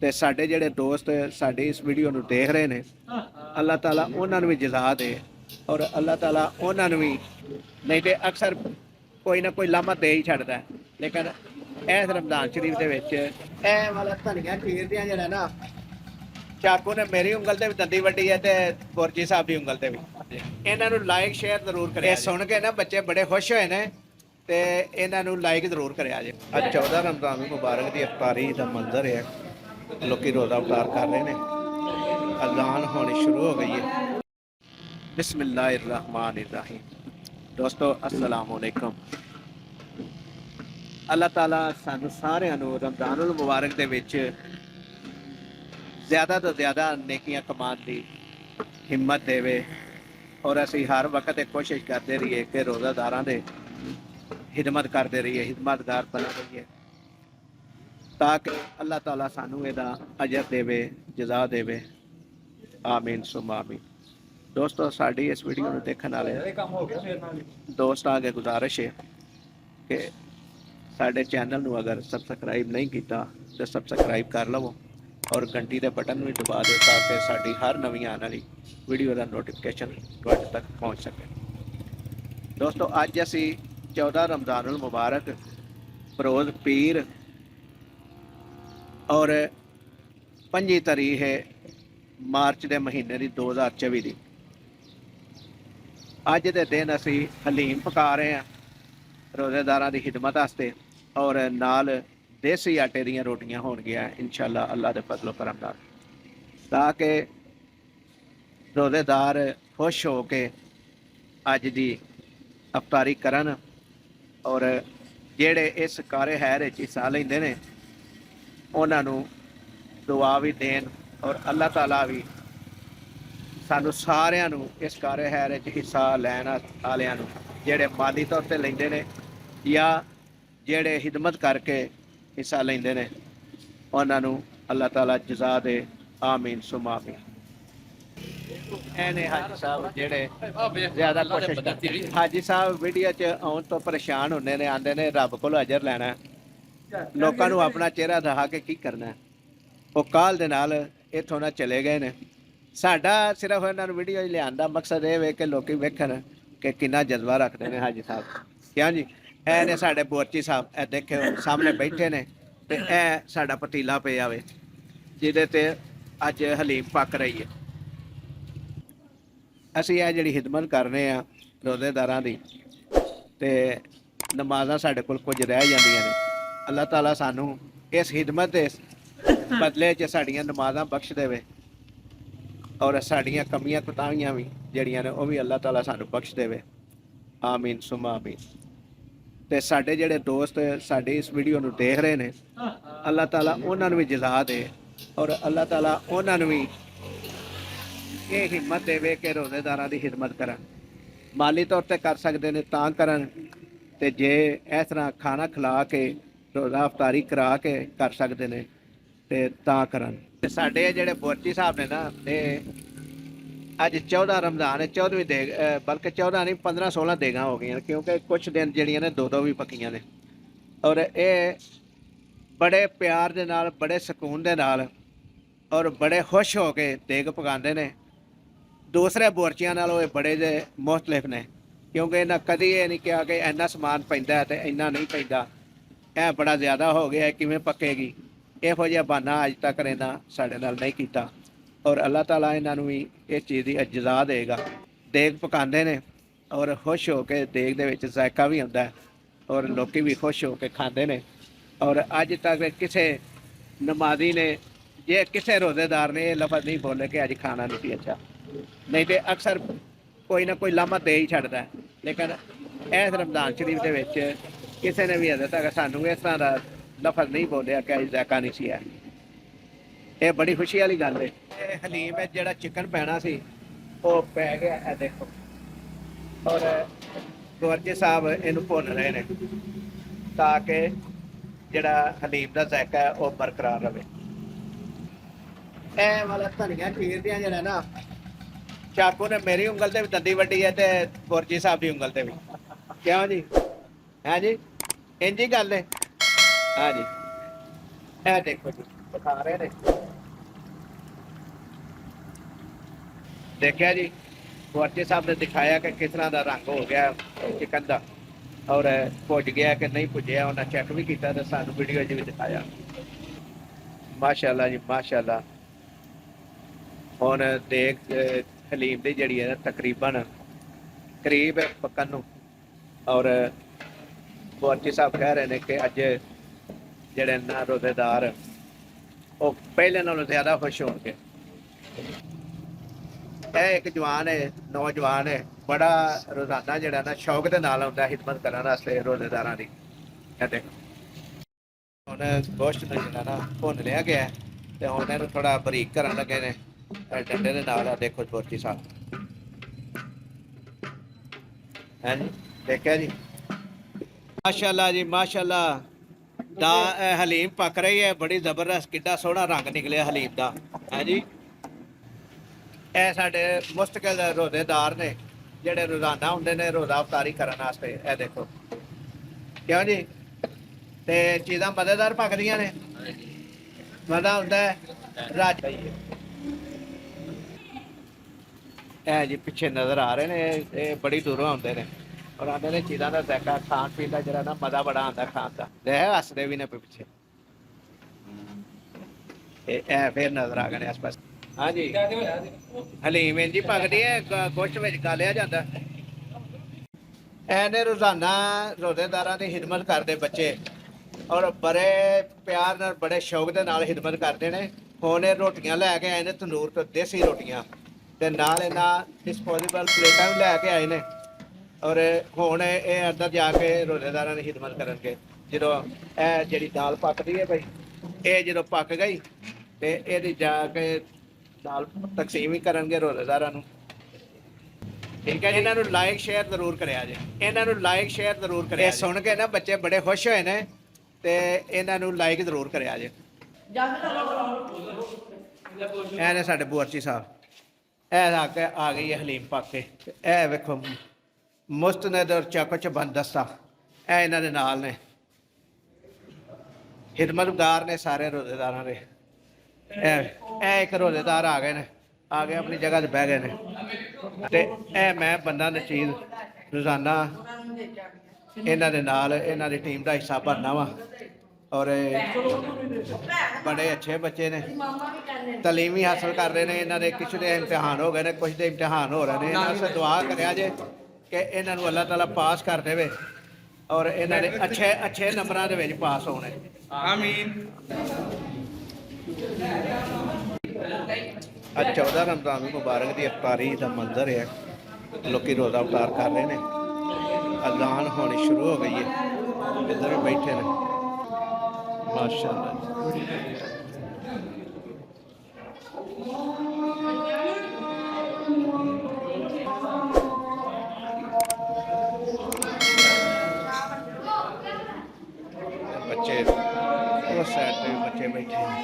ਤੇ ਸਾਡੇ ਜਿਹੜੇ ਦੋਸਤ ਸਾਡੀ ਇਸ ਵੀਡੀਓ ਨੂੰ ਦੇਖ ਰਹੇ ਨੇ, ਅੱਲਾਹ ਤਾਲਾ ਉਹਨਾਂ ਨੂੰ ਵੀ ਜਜ਼ਾ ਦੇ ਔਰ ਅੱਲਾਹ ਤਾਲਾ ਉਹਨਾਂ ਨੂੰ ਵੀ, ਨਹੀਂ ਤੇ ਅਕਸਰ ਕੋਈ ਨਾ ਕੋਈ ਲਾਮਾ ਦੇ ਹੀ ਛੱਡਦਾ, ਲੇਕਿਨ ਇਸ ਰਮਜ਼ਾਨ ਸ਼ਰੀਫ ਦੇ ਵਿੱਚ ਇਹ ਵਾਲਾ ਧਨੀਆ ਚੀਰਦਿਆਂ ਜਿਹੜਾ ਨਾ, ਚਾਕੂ ਨੇ ਮੇਰੀ ਉਂਗਲ ਤੇ ਵੀ ਦੰਦੀ ਵੱਡੀ ਹੈ ਤੇ ਗੁਰਜੀ ਸਾਹਿਬ ਦੀ ਉਂਗਲ ਤੇ ਵੀ। ਇਹਨਾਂ ਨੂੰ ਲਾਈਕ ਸ਼ੇਅਰ ਜ਼ਰੂਰ ਕਰਿਆ। ਇਹ ਸੁਣ ਕੇ ਨਾ ਬੱਚੇ ਬੜੇ ਖੁਸ਼ ਹੋਏ ਨੇ ਤੇ ਇਹਨਾਂ ਨੂੰ ਲਾਈਕ ਜ਼ਰੂਰ ਕਰਿਆ ਜੇ। ਅੱਜ 14 ਰਮਜ਼ਾਨ ਮੁਬਾਰਕ ਦੀ ਇਫਤਾਰੀ ਦਾ ਮੰਜ਼ਰ ਹੈ, ਲੋਕੀ ਰੋਜ਼ਾ ਇਫਤਾਰ ਕਰ ਰਹੇ ਨੇ, ਅਜ਼ਾਨ ਹੋਣੀ ਸ਼ੁਰੂ ਹੋ ਗਈ ਹੈ। ਬਿਸमिल्लाहिर्रहमानिर्रहीम। ਦੋਸਤੋ अस्सलाम वालेकुम। ਅੱਲਾਹ ਤਾਲਾ ਸਾਨੂੰ ਸਾਰਿਆਂ ਨੂੰ ਰਮਜ਼ਾਨੁਲ ਮੁਬਾਰਕ ਦੇ ਵਿੱਚ ਜ਼ਿਆਦਾ ਤੋਂ ਜ਼ਿਆਦਾ ਨੇਕੀਆਂ ਕਮਾਉਣ ਦੀ ਹਿੰਮਤ ਦੇਵੇ ਔਰ ਅਸੀਂ ਹਰ ਵਕਤ ਇਹ ਕੋਸ਼ਿਸ਼ ਕਰਦੇ ਰਹੀਏ ਕਿ ਰੋਜ਼ਾਦਾਰਾਂ ਦੇ ਖਿਦਮਤ ਕਰਦੇ ਰਹੀਏ, ਖਿਦਮਤਗਾਰ ਬਣੇ ਰਹੀਏ, ਤਾਂ ਕਿ ਅੱਲਾਹ ਤਾਲਾ ਸਾਨੂੰ ਇਹਦਾ ਅਜਰ ਦੇਵੇ, ਜਜ਼ਾ ਦੇਵੇ। ਆਮੀਨ ਸੁਮਾ ਆਮੀਨ। ਦੋਸਤੋ ਸਾਡੀ ਇਸ ਵੀਡੀਓ ਨੂੰ ਦੇਖਣ ਵਾਲੇ ਦੋਸਤਾਂ ਅੱਗੇ ਗੁਜ਼ਾਰਿਸ਼ ਹੈ ਕਿ ਸਾਡੇ ਚੈਨਲ ਨੂੰ ਅਗਰ ਸਬਸਕ੍ਰਾਈਬ ਨਹੀਂ ਕੀਤਾ ਤਾਂ ਸਬਸਕ੍ਰਾਈਬ ਕਰ ਲਵੋ ਔਰ ਘੰਟੀ ਦੇ ਬਟਨ ਨੂੰ ਵੀ ਦਬਾ ਦਿਓ ਤਾਂ ਕਿ ਸਾਡੀ ਹਰ ਨਵੀਂ ਆਉਣ ਵਾਲੀ ਵੀਡੀਓ ਦਾ ਨੋਟੀਫਿਕੇਸ਼ਨ ਤੁਹਾਡੇ ਤੱਕ ਪਹੁੰਚ ਸਕੇ। ਦੋਸਤੋ ਅੱਜ ਅਸੀਂ 14 ਰਮਜ਼ਾਨੁਲ ਮੁਬਾਰਕ ਬਰੋਜ਼ ਪੀਰ ਔਰ 5 ਤਾਰੀਖ ਹੈ ਮਾਰਚ ਦੇ ਮਹੀਨੇ ਦੀ 2024 ਦੀ। ਅੱਜ ਦੇ ਦਿਨ ਅਸੀਂ ਹਲੀਮ ਪਕਾ ਰਹੇ ਹਾਂ ਰੋਜ਼ੇਦਾਰਾਂ ਦੀ ਖਿਦਮਤ ਵਾਸਤੇ ਔਰ ਨਾਲ ਦੇਸੀ ਆਟੇ ਦੀਆਂ ਰੋਟੀਆਂ ਹੋਣਗੀਆਂ ਇੰਸ਼ਾਅੱਲਾ ਅੱਲਾਹ ਦੇ ਫਜ਼ਲ ਕਰਮ ਨਾਲ, ਤਾਂ ਕਿ ਰੋਜ਼ੇਦਾਰ ਖੁਸ਼ ਹੋ ਕੇ ਅੱਜ ਦੀ ਇਫਤਾਰੀ ਕਰਨ ਔਰ ਜਿਹੜੇ ਇਸ ਕਾਰੇ ਹੈਰ ਵਿੱਚ ਹਿੱਸਾ ਲੈਂਦੇ ਨੇ ਉਹਨਾਂ ਨੂੰ ਦੁਆ ਵੀ ਦੇਣ ਔਰ ਅੱਲਾਹ ਤਾਲਾ ਵੀ ਸਾਨੂੰ ਸਾਰਿਆਂ ਨੂੰ ਇਸ ਕਾਰੇ ਹੈਰ ਵਿੱਚ ਹਿੱਸਾ ਲੈਣ ਵਾਲਿਆਂ ਨੂੰ, ਜਿਹੜੇ ਮਾਲੀ ਤੌਰ 'ਤੇ ਲੈਂਦੇ ਨੇ ਜਾਂ ਜਿਹੜੇ ਖਿਦਮਤ ਕਰਕੇ ਹਿੱਸਾ ਲੈਂਦੇ ਨੇ, ਉਹਨਾਂ ਨੂੰ ਅੱਲਾਹ ਤਾਲਾ ਜਜ਼ਾ ਦੇ। ਆਮੀਨ ਸੁਮਾ ਆਮੀਨ। ਐਨੇ ਹਾਜੀ ਸਾਹਿਬ ਜਿਹੜੇ ਜ਼ਿਆਦਾ ਕੋਸ਼ਿਸ਼ ਕਰਦੇ, ਹਾਜੀ ਸਾਹਿਬ ਵੀਡੀਓ 'ਚ ਆਉਣ ਤੋਂ ਪਰੇਸ਼ਾਨ ਹੁੰਦੇ ਨੇ, ਆਉਂਦੇ ਨੇ ਰੱਬ ਕੋਲ ਅਜਰ ਲੈਣਾ, ਲੋਕਾਂ ਨੂੰ ਆਪਣਾ ਚਿਹਰਾ ਦਿਖਾ ਕੇ ਕੀ ਕਰਨਾ। ਉਹ ਕਾਲ ਦੇ ਨਾਲ ਇੱਥੋਂ ਨਾ ਚਲੇ ਗਏ ਨੇ। ਸਾਡਾ ਸਿਰਫ ਇਹਨਾਂ ਨੂੰ ਵੀਡੀਓ ਲਿਆਉਣ ਦਾ ਮਕਸਦ ਇਹ ਵੇ ਕਿ ਲੋਕੀ ਵੇਖਣ ਕਿ ਕਿੰਨਾ ਜਜ਼ਬਾ ਰੱਖਦੇ ਨੇ ਹਾਜੀ ਸਾਹਿਬ। ਕਿਉਂ ਜੀ, ਇਹ ਨੇ ਸਾਡੇ ਬੋਰਚੀ ਸਾਹਿਬ, ਇਹ ਦੇਖਿਓ ਸਾਹਮਣੇ ਬੈਠੇ ਨੇ ਤੇ ਇਹ ਸਾਡਾ ਪਤੀਲਾ ਪਿਆ ਵੇ ਜਿਹਦੇ ਤੇ ਅੱਜ ਹਲੀਮ ਪੱਕ ਰਹੀ ਹੈ। ਅਸੀਂ ਇਹ ਜਿਹੜੀ ਖਿਦਮਤ ਕਰ ਰਹੇ ਹਾਂ ਰੋਜ਼ੇਦਾਰਾਂ ਦੀ ਤੇ ਨਮਾਜ਼ਾਂ ਸਾਡੇ ਕੋਲ ਕੁਝ ਰਹਿ ਜਾਂਦੀਆਂ ਨੇ, ਅੱਲਾਹ ਤਾਲਾ ਸਾਨੂੰ ਇਸ ਖਿਦਮਤ ਦੇ ਬਦਲੇ 'ਚ ਸਾਡੀਆਂ ਨਮਾਜ਼ਾਂ ਬਖਸ਼ ਦੇਵੇ ਔਰ ਸਾਡੀਆਂ ਕਮੀਆਂ ਕੁਤਾਹੀਆਂ ਵੀ ਜਿਹੜੀਆਂ ਨੇ ਉਹ ਵੀ ਅੱਲਾਹ ਤਾਲਾ ਸਾਨੂੰ ਬਖਸ਼ ਦੇਵੇ। ਆਮੀਨ ਸੁਮਾ ਆਮੀਨ। ਤੇ ਸਾਡੇ ਜਿਹੜੇ ਦੋਸਤ ਸਾਡੀ ਇਸ ਵੀਡੀਓ ਨੂੰ ਦੇਖ ਰਹੇ ਨੇ, ਅੱਲਾਹ ਤਾਲਾ ਉਹਨਾਂ ਨੂੰ ਵੀ ਜਜ਼ਾ ਦੇ ਔਰ ਅੱਲਾਹ ਤਾਲਾ ਉਹਨਾਂ ਨੂੰ ਵੀ ਇਹ ਹਿੰਮਤ ਦੇਵੇ ਕਿ ਰੋਜ਼ੇਦਾਰਾਂ ਦੀ ਖਿਦਮਤ ਕਰਨ। ਮਾਲੀ ਤੌਰ 'ਤੇ ਕਰ ਸਕਦੇ ਨੇ ਤਾਂ ਕਰਨ, ਤੇ ਜੇ ਇਸ ਤਰ੍ਹਾਂ ਖਾਣਾ ਖਿਲਾ ਕੇ ਰੋਜ਼ਾ ਇਫਤਾਰੀ ਕਰਾ ਕੇ ਕਰ ਸਕਦੇ ਨੇ ਤੇ ਤਾਂ ਕਰਨ। ਤੇ ਸਾਡੇ ਜਿਹੜੇ ਬੋਰਚੀ ਸਾਹਿਬ ਨੇ ਨਾ, ਇਹ ਅੱਜ 14 ਰਮਜ਼ਾਨ ਹੈ, 14ਵੀਂ ਦੇਗ, ਬਲਕਿ 14 ਨਹੀਂ 15-16 ਦੇਗਾਂ ਹੋ ਗਈਆਂ, ਕਿਉਂਕਿ ਕੁਛ ਦਿਨ ਜਿਹੜੀਆਂ ਨੇ 2-2 ਵੀ ਪੱਕੀਆਂ ਨੇ ਔਰ ਇਹ ਬੜੇ ਪਿਆਰ ਦੇ ਨਾਲ, ਬੜੇ ਸਕੂਨ ਦੇ ਨਾਲ ਔਰ ਬੜੇ ਖੁਸ਼ ਹੋ ਕੇ ਦੇਗ ਪਕਾਉਂਦੇ ਨੇ। ਦੂਸਰੇ ਬੋਰਚੀਆਂ ਨਾਲੋਂ ਇਹ ਬੜੇ ਜੇ ਮੁਖਤਲਿਫ ਨੇ, ਕਿਉਂਕਿ ਇਹਨਾਂ ਕਦੀ ਇਹ ਨਹੀਂ ਕਿਹਾ ਕਿ ਇੰਨਾ ਸਮਾਨ ਪੈਂਦਾ ਤੇ ਇੰਨਾ ਨਹੀਂ ਪੈਂਦਾ, ਇਹ ਬੜਾ ਜ਼ਿਆਦਾ ਹੋ ਗਿਆ, ਕਿਵੇਂ ਪੱਕੇਗੀ। ਇਹੋ ਜਿਹਾ ਬਹਾਨਾ ਅੱਜ ਤੱਕ ਇਹਨਾਂ ਸਾਡੇ ਨਾਲ ਨਹੀਂ ਕੀਤਾ ਔਰ ਅੱਲਾਹ ਤਾਲਾ ਇਹਨਾਂ ਨੂੰ ਵੀ ਇਸ ਚੀਜ਼ ਦੀ ਜਜ਼ਾ ਦੇਗਾ। ਦੇਗ ਪਕਾਉਂਦੇ ਨੇ ਔਰ ਖੁਸ਼ ਹੋ ਕੇ, ਦੇਗ ਦੇ ਵਿੱਚ ਜ਼ਾਇਕਾ ਵੀ ਹੁੰਦਾ ਔਰ ਲੋਕੀ ਵੀ ਖੁਸ਼ ਹੋ ਕੇ ਖਾਂਦੇ ਨੇ। ਔਰ ਅੱਜ ਤੱਕ ਕਿਸੇ ਨਮਾਜ਼ੀ ਨੇ, ਜੇ ਕਿਸੇ ਰੋਜ਼ੇਦਾਰ ਨੇ ਇਹ ਲਫ਼ਜ਼ ਨਹੀਂ ਬੋਲੇ ਕਿ ਅੱਜ ਖਾਣਾ ਨਹੀਂ ਸੀ ਅੱਛਾ, ਨਹੀਂ ਤੇ ਅਕਸਰ ਕੋਈ ਨਾ ਕੋਈ ਲਾਮਾ ਦੇ ਹੀ ਛੱਡਦਾ, ਲੇਕਿਨ ਇਸ ਰਮਜ਼ਾਨ ਸ਼ਰੀਫ ਦੇ ਵਿੱਚ ਕਿਸੇ ਨੇ ਵੀ ਅਜੇ ਤੱਕ ਸਾਨੂੰ ਇਸ ਤਰ੍ਹਾਂ ਦਾ ਲਫ਼ਜ਼ ਨਹੀਂ ਬੋਲਿਆ ਕਿ ਅੱਜ ਜ਼ਾਇਕਾ ਨਹੀਂ ਸੀ ਹੈ। ਇਹ ਬੜੀ ਖੁਸ਼ੀ ਵਾਲੀ ਗੱਲ ਹੈ। ਇਹ ਹਲੀਮ ਵਿੱਚ ਜਿਹੜਾ ਚਿਕਨ ਪੈਣਾ ਸੀ ਉਹ ਪੈ ਗਿਆ, ਇਹ ਦੇਖੋ, ਔਰ ਗੁਰਜੀ ਸਾਹਿਬ ਇਹਨੂੰ ਭੁੰਨ ਰਹੇ ਨੇ ਤਾਂ ਕਿ ਜਿਹੜਾ ਹਲੀਮ ਦਾ ਜ਼ਾਇਕਾ ਹੈ ਉਹ ਬਰਕਰਾਰ ਰਹੇ। ਇਹ ਵਾਲਾ ਧਨੀਆ ਚੀਰਦਿਆਂ ਜਿਹੜਾ ਨਾ, ਚਾਕੂ ਨੇ ਮੇਰੀ ਉਂਗਲ ਤੇ ਵੀ ਦੰਦੀ ਵੱਡੀ ਹੈ ਤੇ ਗੁਰਜੀ ਸਾਹਿਬ ਦੀ ਉਂਗਲ ਤੇ ਵੀ। ਕਿਉਂ ਜੀ, ਹੈ ਜੀ, ਇੰਝ ਹੀ ਗੱਲ ਹੈ। ਹਾਂ ਜੀ, ਇਹ ਦੇਖੋ ਜੀ, ਦਿਖਾ ਰਹੇ ਨੇ। देखिया जी गुआची साहब ने दिखाया कि किस तरह का रंग हो गया चिकन का और भुज गया कि नहीं भुजया, उन्हें चेक भी किया तो सानू वीडियो च भी दिखाया। माशाल्लाह जी माशाल्लाह। हुण देख हलीम की जिहड़ी है तकरीबन करीब पकन नूं और गुआची साहब कह रहे हैं कि अज जिहड़े ना रोजेदार वो पहले नालों ज़्यादा खुश होणगे। एक जवान है नौजवान है बड़ा रोजाना जरा ना शौक के नाल आउंदा खिदमत करने वास्ते रोजेदारां दी। देखो हुण गोश्त नूं जिहड़ा ना भुन लिया गया ते हुण इहनूं थोड़ा बरीक करन लगे ने डंडे दे नाल। देखो बोरची साहब है जी, देखिया जी माशाल्लाह जी माशाल्लाह। हलीम पक रही है बड़ी जबरदस्त, कितना सोहना रंग निकलिया हलीम का है जी। ਇਹ ਸਾਡੇ ਮੁਸਤਕਿਲ ਰੋਜ਼ੇਦਾਰ ਨੇ ਜਿਹੜੇ ਰੋਜ਼ਾਨਾ ਹੁੰਦੇ ਨੇ ਰੋਜ਼ਾ ਅਫਤਾਰੀ ਕਰਨ ਵਾਸਤੇ। ਇਹ ਦੇਖੋ ਕਿਉਂ ਜੀ, ਤੇ ਚੀਜ਼ਾਂ ਮਜ਼ੇਦਾਰ ਪੱਕਦੀਆਂ ਨੇ, ਮਜ਼ਾ ਹੁੰਦਾ ਹੈ ਰਾਜ। ਇਹ ਜੀ ਪਿੱਛੇ ਨਜ਼ਰ ਆ ਰਹੇ ਨੇ, ਇਹ ਬੜੀ ਦੂਰੋਂ ਆਉਂਦੇ ਨੇ ਔਰ ਆਉਂਦੇ ਨੇ ਚੀਜ਼ਾਂ ਦਾ ਜ਼ਾਇਕਾ ਖਾਣ ਪੀਣ ਦਾ ਜਿਹੜਾ ਨਾ ਮਜ਼ਾ ਬੜਾ ਆਉਂਦਾ ਖਾਣ ਦਾ। ਦੇ ਹੱਸਦੇ ਵੀ ਨੇ ਪਿੱਛੇ, ਇਹ ਫੇਰ ਨਜ਼ਰ ਆ ਗਏ ਨੇ ਆਸ ਪਾਸ। हाँ जी हलीम इंज ही पकदी है, गोश्त विच गालिया जांदा। ऐने रोजाना रोजेदारां दी खिदमत करदे बच्चे और बड़े प्यार नाल बड़े शौक दे नाल खिदमत करदे ने। हुण इह रोटियां लै के आए ने तंदूर तो देसी रोटियां ते नाल इन्हां डिस्पोजेबल प्लेटां भी लै के आए ने और हुण इह अंदर जाके रोजेदारां दी खिदमत करनगे। जदों इह जिहड़ी दाल पकदी है बई, इह जदों पक गई ते इहदी जाके दाल तकसीम ही करनगे रोजेदारां नूं। ठीक है जी, इन्हां नूं लाइक शेयर जरूर करिया जे, इन्हां नूं लाइक शेयर जरूर करिया। ये सुन के ना बच्चे बड़े खुश होए ने ते इन्हां नूं लाइक जरूर करिया जे। ਇਹ ਨੇ ਸਾਡੇ ਬੁਆਰਚੀ ਸਾਹਿਬ। ਇਹ ਆ ਗਈ ਹੈ ਹਲੀਮ ਪੱਕ ਕੇ। ਇਹ ਵੇਖੋ ਮੁਸਤਨਦ ਔਰ ਚਾਕੋ ਚ ਬੰਦ ਦਸਤਾ, ਇਹ ਇਹਨਾਂ ਦੇ ਨਾਲ ਨੇ, ਖਿਦਮਤਗਾਰ ਨੇ ਸਾਰੇ ਰੋਜ਼ੇਦਾਰਾਂ ਦੇ। ਇਹ ਇੱਕ ਰੋਜ਼ੇਦਾਰ ਆ ਗਏ ਨੇ, ਆ ਕੇ ਆਪਣੀ ਜਗ੍ਹਾ ਤੇ ਬਹਿ ਗਏ ਨੇ ਤੇ ਇਹ ਮੈਂ ਬੰਦਾ ਨਚੀਜ਼ ਰੋਜ਼ਾਨਾ ਇਹਨਾਂ ਦੇ ਨਾਲ ਇਹਨਾਂ ਦੀ ਟੀਮ ਦਾ ਹਿੱਸਾ ਬਣਨਾ ਵਾ। और बड़े अच्छे बच्चे ने, तलीम ही हासिल कर रहे हैं। इन्हों के कुछ के इम्तिहान हो गए हैं, कुछ के इम्तिहान हो रहे हैं। इन्होंने से दुआ करिया जे कि इन्हों अल्लाह ताला पास कर दे और इन्होंने अच्छे अच्छे नंबरों के पास होने। आमीन। 14 रमज़ान मुबारक की इफ्तारी का मंजर है, लोग रोज़ा अफ्तार कर रहे हैं। अजान होनी शुरू हो गई है, इधर भी बैठे हैं माशाअल्लाह। बच्चे उस साइड पे भी बच्चे बैठे हैं।